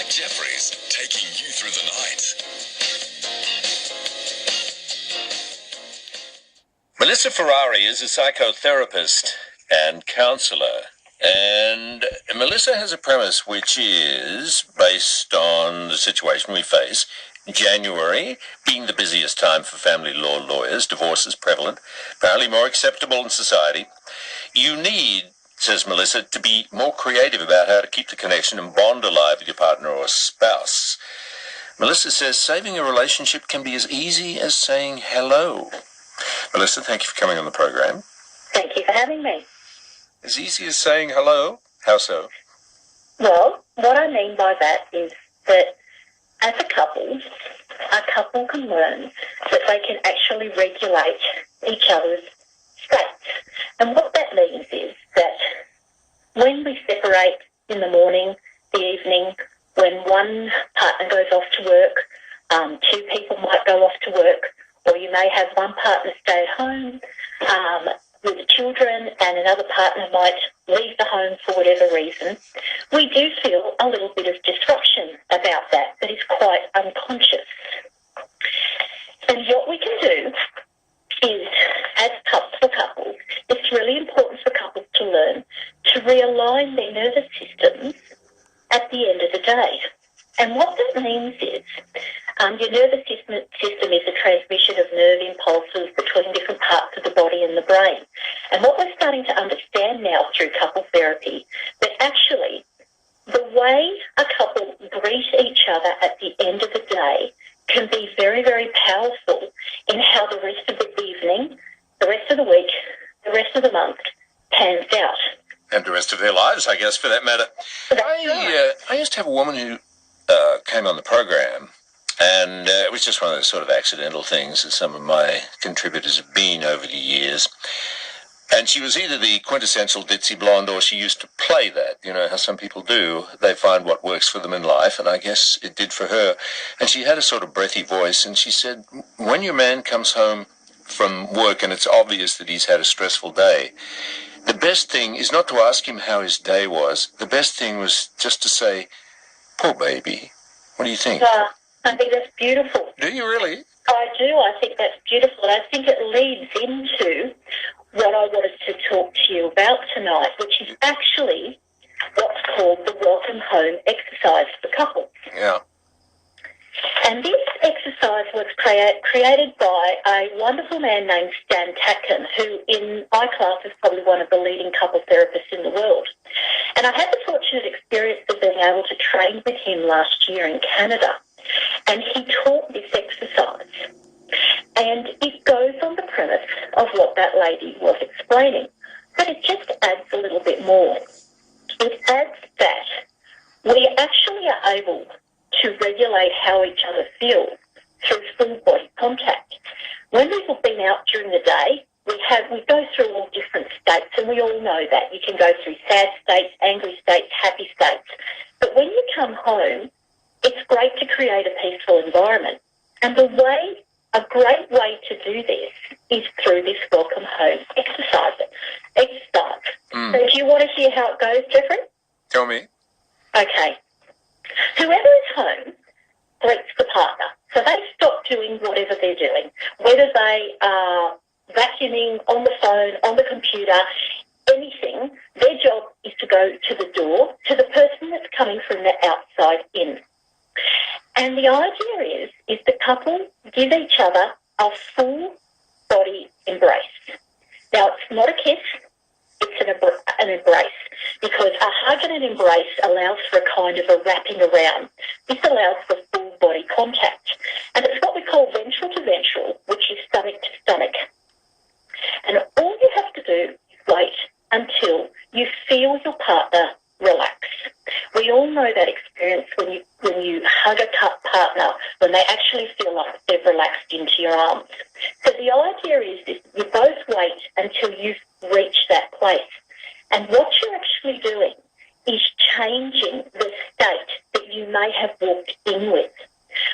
like Jeffries, taking you through the night. Melissa Ferrari is a psychotherapist and counsellor. And Melissa has a premise which is based on the situation we face. January being the busiest time for family law lawyers, divorce is prevalent, apparently more acceptable in society. You need, says Melissa, to be more creative about how to keep the connection and bond alive with your partner or spouse. Melissa says saving a relationship can be as easy as saying hello. Melissa, thank you for coming on the program. Thank you for having me. As easy as saying hello? How so? Well, what I mean by that is that as a couple can learn that they can actually regulate each other's states. And what that means is that when we separate in the morning, the evening, when one partner goes off to work, two people might go off to work, or you may have one partner stay at home with the children and another partner might leave the home for whatever reason, we do feel a little bit of disruption about that is quite unconscious. And what we can do is, as couples, it's really important for couples to learn to realign their nervous systems at the end of the day. And what that means is your nervous system is a transmission of nerve impulses between different parts of the body and the brain. And what we're starting to understand now through couple therapy, that actually the way a couple greet each other at the end of the day can be very, very powerful in how the rest of the evening, the rest of the week, the rest of the month pans out. And the rest of their lives, I guess, for that matter. I used to have a woman who came on the program, and it was just one of those sort of accidental things that some of my contributors have been over the years. And she was either the quintessential ditzy blonde or she used to play that, you know, how some people do. They find what works for them in life, and I guess it did for her. And she had a sort of breathy voice, and she said, when your man comes home from work and it's obvious that he's had a stressful day, the best thing is not to ask him how his day was. The best thing was just to say, poor baby. What do you think? I think that's beautiful. Do you really? I do. I think that's beautiful. And I think it leads into what I wanted to talk to you about tonight, which is actually what's called the Welcome Home exercise for couples. Yeah. And this exercise was created by a wonderful man named Stan Tatkin, who in my class is probably one of the leading couple therapists in the world. And I had the fortunate experience of being able to train with him last year in Canada. And he taught this exercise. And it goes on the premise of what that lady was explaining. But it just adds a little bit more. It adds that we actually are able to regulate how each other feels through full body contact. When we've been out during the day, we go through all different states, and we all know that. You can go through sad states, angry states, happy states. But when you come home, it's great to create a peaceful environment. And a great way to do this is through this Welcome Home exercise. So do you want to hear how it goes, Jeffrey? Tell me. Okay. Whoever is home greets the partner. So they stop doing whatever they're doing, whether they are vacuuming, on the phone, on the computer, anything. Their job is to go to the door, to the person that's coming from the outside in. And the idea is the couple give each other a full body embrace. Now, it's not a kiss, it's an embrace, because a hug and an embrace allows for a kind of a wrapping around. This allows for full body contact. And it's what we call ventral to ventral, which is stomach to stomach. And all you have to do is wait until you feel your partner relax. We all know that experience when you hug a partner, when they actually feel like they've relaxed into your arms. So the idea is this: you both wait until you've reached that place. And what you're actually doing is changing the state that you may have walked in with,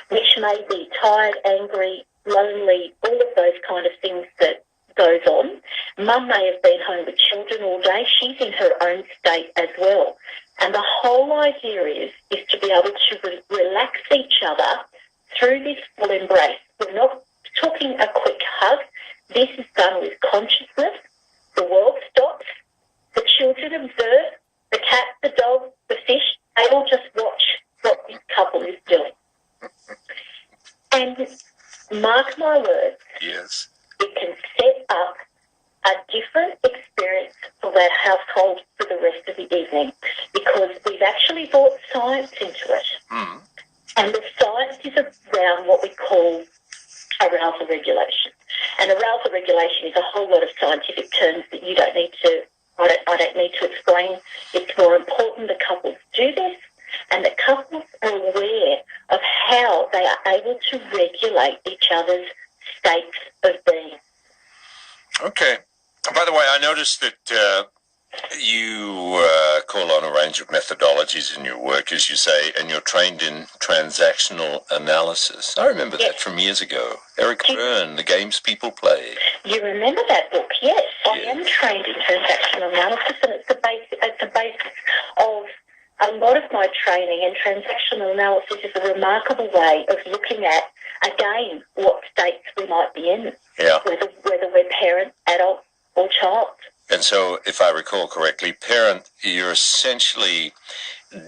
which may be tired, angry, lonely, all of those kind of things that goes on. Mum may have been home with children all day. She's in her own state as well. And the whole idea is to be able to relax each other through this full embrace. We're not talking a quick hug. This is done with consciousness. The world stops. The children observe. The cat, the dog, the fish, they all just watch what this couple is doing. And mark my words, yes, it can set up a different experience for that household for the rest of the evening, because we've actually brought science into it. Mm. And the science is around what we call arousal regulation. And arousal regulation is a whole lot of scientific terms that you don't need to, I don't need to explain. It's more important that couples do this and that couples are aware of how they are able to regulate each other's states of being. Okay. By the way, I noticed that you call on a range of methodologies in your work, as you say, and you're trained in transactional analysis. I remember that from years ago. Eric Byrne, The Games People Play. You remember that book? Yes. I am trained in transactional analysis, and it's the basis of a lot of my training. And transactional analysis is a remarkable way of looking at, again, what states we might be in, whether we're parent, adult, or child. And so, if I recall correctly, parent, you're essentially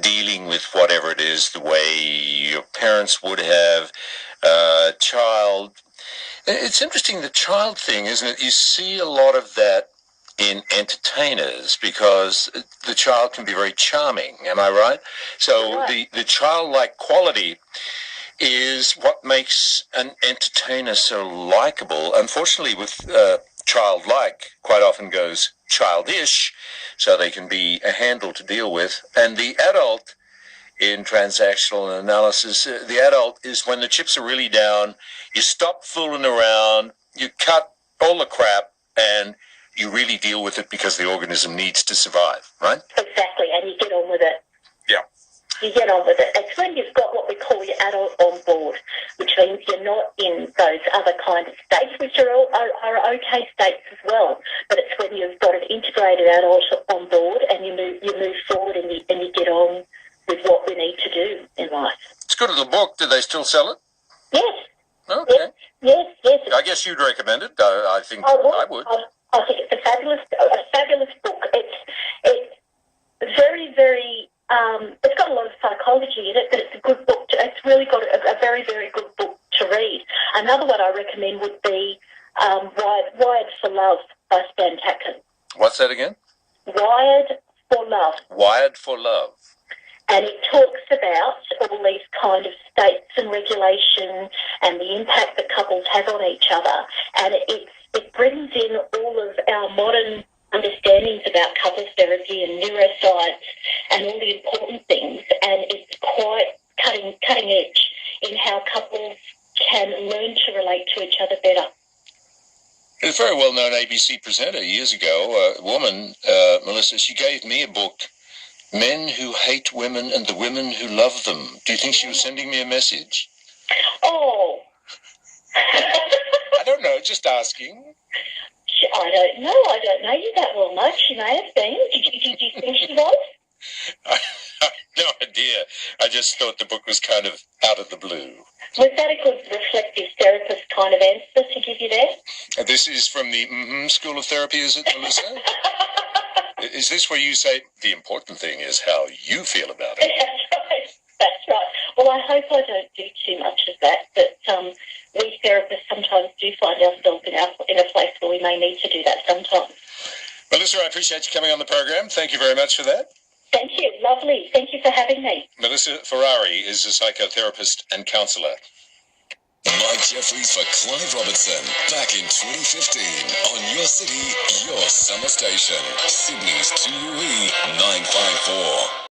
dealing with whatever it is the way your parents would have. Child, it's interesting, the child thing, isn't it? You see a lot of that in entertainers because the child can be very charming. Am I right? So the childlike quality is what makes an entertainer so likable. Unfortunately, with childlike quite often goes childish, so they can be a handle to deal with. And the adult in transactional analysis, the adult is when the chips are really down, you stop fooling around, you cut all the crap, and you really deal with it because the organism needs to survive, right? Exactly, and you get on with it. Yeah. You get on with it. It's when you've got what we call your adult on board, which means you're not in those other kind of states, which are okay states as well. But it's when you've got an integrated adult on board and you move forward and you get on with what we need to do in life. It's a good little book. Do they still sell it? Yes. Okay. Yes. I guess you'd recommend it. I think I would. I think it's a fabulous book. It's very, very. It's got a lot of psychology in it, but it's a good book. It's really got a very, very good book to read. Another one I recommend would be Wired for Love by Stan Tatkin. What's that again? Wired for Love. Wired for Love. And it talks about all these kind of states and regulation and the impact that couples have on each other. And it brings in all of our modern understandings about couples therapy and neuroscience and all the important things. And it's quite cutting edge in how couples can learn to relate to each other better. A very well-known ABC presenter years ago, a woman, Melissa, she gave me a book, Men Who Hate Women and the Women Who Love Them. Do you think she was sending me a message? Oh. I don't know, just asking. I don't know. I don't know you that well much. She may have been. Did you think she was? I have no idea. I just thought the book was kind of out of the blue. Was that a good reflective therapist kind of answer to give you there? This is from the School of Therapy, is it, Melissa? Is this where you say, the important thing is how you feel about it? That's right. Well, I hope I don't do too much of that, but we therapists sometimes do find ourselves in a place where we may need to do that sometimes. Melissa, I appreciate you coming on the program. Thank you very much for that. Thank you. Lovely. Thank you for having me. Melissa Ferrari is a psychotherapist and counsellor. Mike Jeffries for Clive Robertson, back in 2015 on Your City, Your Summer Station, Sydney's 2UE 954.